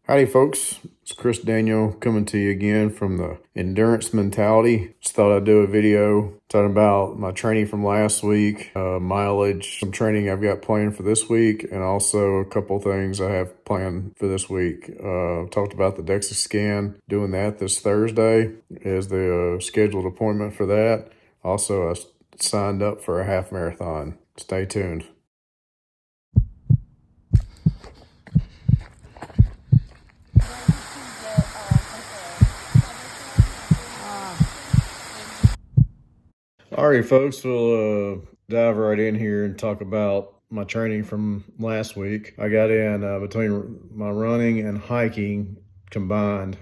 Howdy folks, it's Chris Daniel coming to you again from the Endurance Mentality. Just thought I'd do a video talking about my training from last week, mileage, some training I've got planned for this week, and also a couple things I have planned for this week. Talked about the DEXA scan, doing that this Thursday is the scheduled appointment for that. Also, I signed up for a half marathon. Stay tuned. Alright, folks, we'll dive right in here and talk about my training from last week. I got in between my running and hiking combined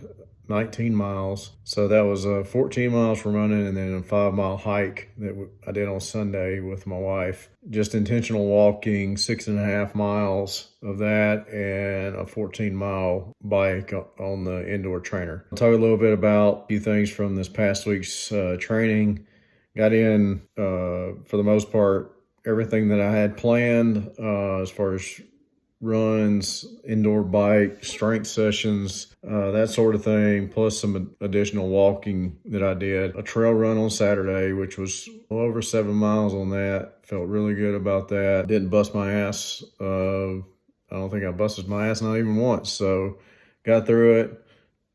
19 miles. So that was 14 miles for running and then a 5-mile hike that I did on Sunday with my wife. Just intentional walking, 6.5 miles of that, and a 14-mile bike on the indoor trainer. I'll talk a little bit about a few things from this past week's training. Got in, for the most part, everything that I had planned as far as runs, indoor bike, strength sessions, that sort of thing, plus some additional walking that I did. A trail run on Saturday, which was well over 7 miles on that. Felt really good about that. Didn't bust my ass. I don't think I busted my ass, not even once. So got through it.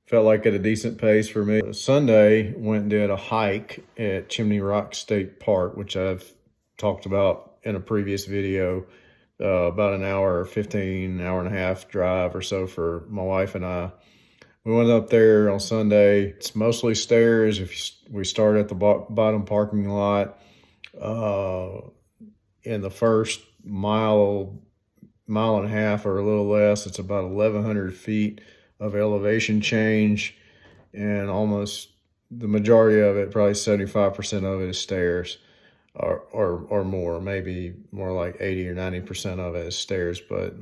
Felt like at a decent pace for me. Sunday, went and did a hike at Chimney Rock State Park, which I've talked about in a previous video. About an hour, 15, hour and a half drive or so for my wife and I. We went up there on Sunday. It's mostly stairs. We start at the bottom parking lot. In the first mile and a half or a little less, it's about 1,100 feet of elevation change, and almost the majority of it, probably 75% of it, is stairs, or more, maybe more like 80 or 90% of it is stairs, but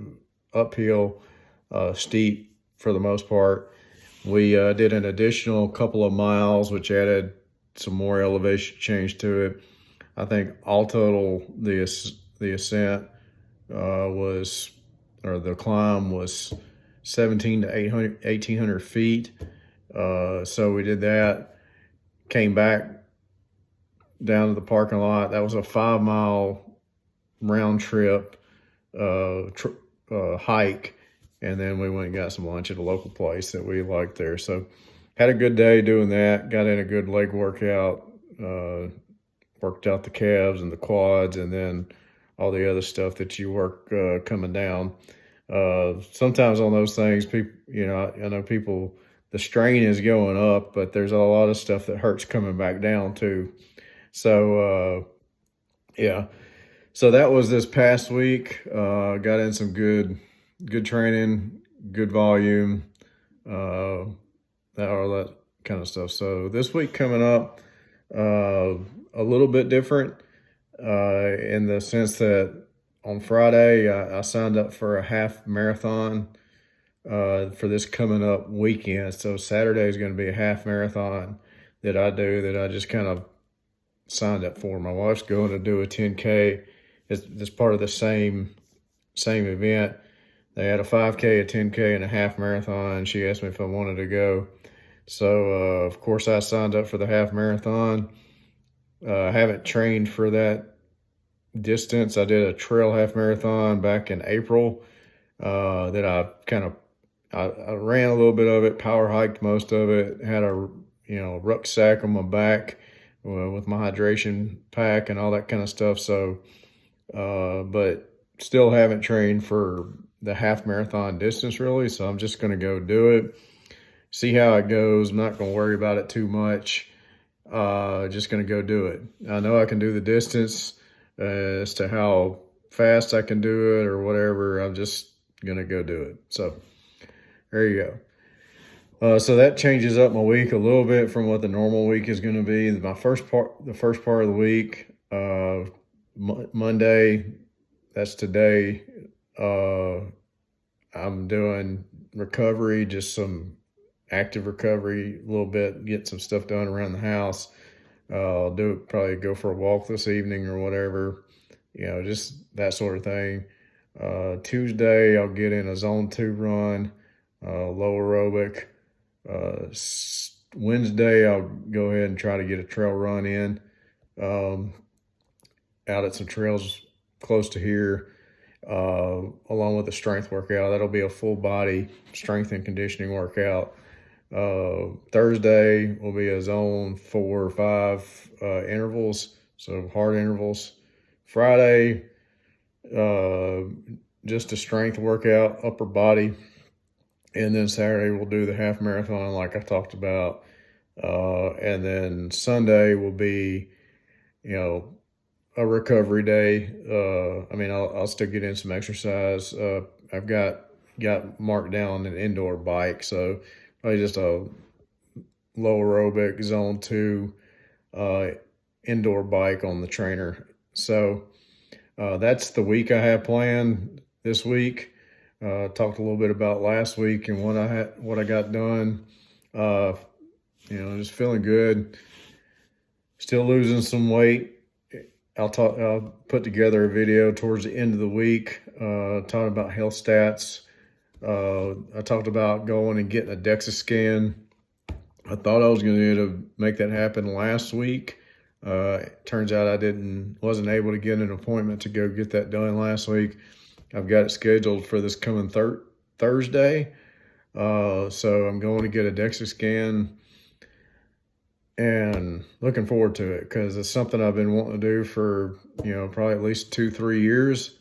uphill, steep for the most part. We did an additional couple of miles, which added some more elevation change to it. I think all total, the ascent the climb was 17 to 1,800 feet. So we did that, came back down to the parking lot. That was a 5-mile round trip hike. And then we went and got some lunch at a local place that we liked there. So had a good day doing that. Got in a good leg workout, worked out the calves and the quads, and then all the other stuff that you work coming down. Sometimes on those things, people, I know people, the strain is going up, but there's a lot of stuff that hurts coming back down too. So, yeah. So that was this past week. Got in some good training, good volume, all that kind of stuff. So this week coming up, a little bit different, in the sense that on Friday, I signed up for a half marathon for this coming up weekend. So Saturday is going to be a half marathon that I just kind of signed up for. My wife's going to do a 10K. It's part of the same event. They had a 5K, a 10K, and a half marathon. She asked me if I wanted to go. So, of course, I signed up for the half marathon. I haven't trained for that distance. I did a trail half marathon back in April that I ran a little bit of it, power hiked most of it, had a rucksack on my back with my hydration pack and all that kind of stuff. So but still haven't trained for the half marathon distance really, so I'm just going to go do it, see how it goes. I'm not going to worry about it too much. Just going to go do it. I know I can do the distance. As to how fast I can do it or whatever, I'm just gonna go do it. So there you go. So that changes up my week a little bit from what the normal week is going to be. The first part of the week, Monday, that's today. I'm doing recovery, just some active recovery, a little bit, get some stuff done around the house. I'll probably go for a walk this evening or whatever, just that sort of thing. Tuesday, I'll get in a zone 2 run low aerobic. Wednesday, I'll go ahead and try to get a trail run in out at some trails close to here, along with a strength workout. That'll be a full body strength and conditioning workout. Thursday will be a zone 4 or 5 intervals, so hard intervals. Friday, just a strength workout, upper body. And then Saturday we'll do the half marathon like I talked about. And then Sunday will be, a recovery day. I'll still get in some exercise. I've got marked down an indoor bike, so probably just a low aerobic zone 2 indoor bike on the trainer. So that's the week I have planned this week. Talked a little bit about last week and what I got done. Just feeling good. Still losing some weight. I'll put together a video towards the end of the week talking about health stats. I talked about going and getting a DEXA scan. I thought I was going to make that happen last week. Turns out I wasn't able to get an appointment to go get that done last week. I've got it scheduled for this coming Thursday. So I'm going to get a DEXA scan and looking forward to it because it's something I've been wanting to do for, probably at least 2-3 years.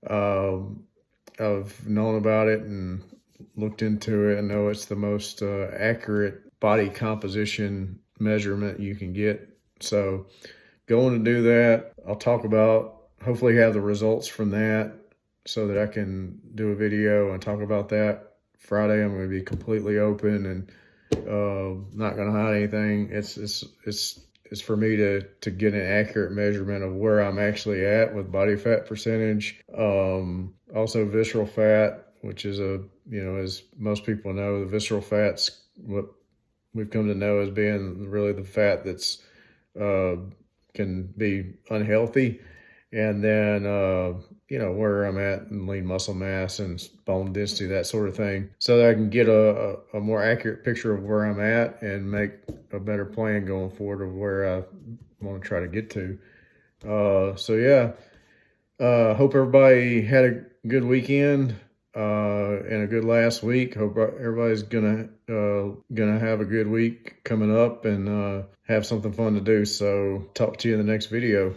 I've known about it and looked into it. I know it's the most accurate body composition measurement you can get. So going to do that. I'll talk about, hopefully have the results from that so that I can do a video and talk about that. Friday I'm going to be completely open and not going to hide anything. It's for me to get an accurate measurement of where I'm actually at with body fat percentage. Also visceral fat, which is as most people know, the visceral fat's what we've come to know as being really the fat that's can be unhealthy. And then, where I'm at in lean muscle mass and bone density, that sort of thing, so that I can get a more accurate picture of where I'm at and make a better plan going forward of where I want to try to get to. Hope everybody had a good weekend and a good last week. Hope everybody's gonna have a good week coming up and have something fun to do. So talk to you in the next video.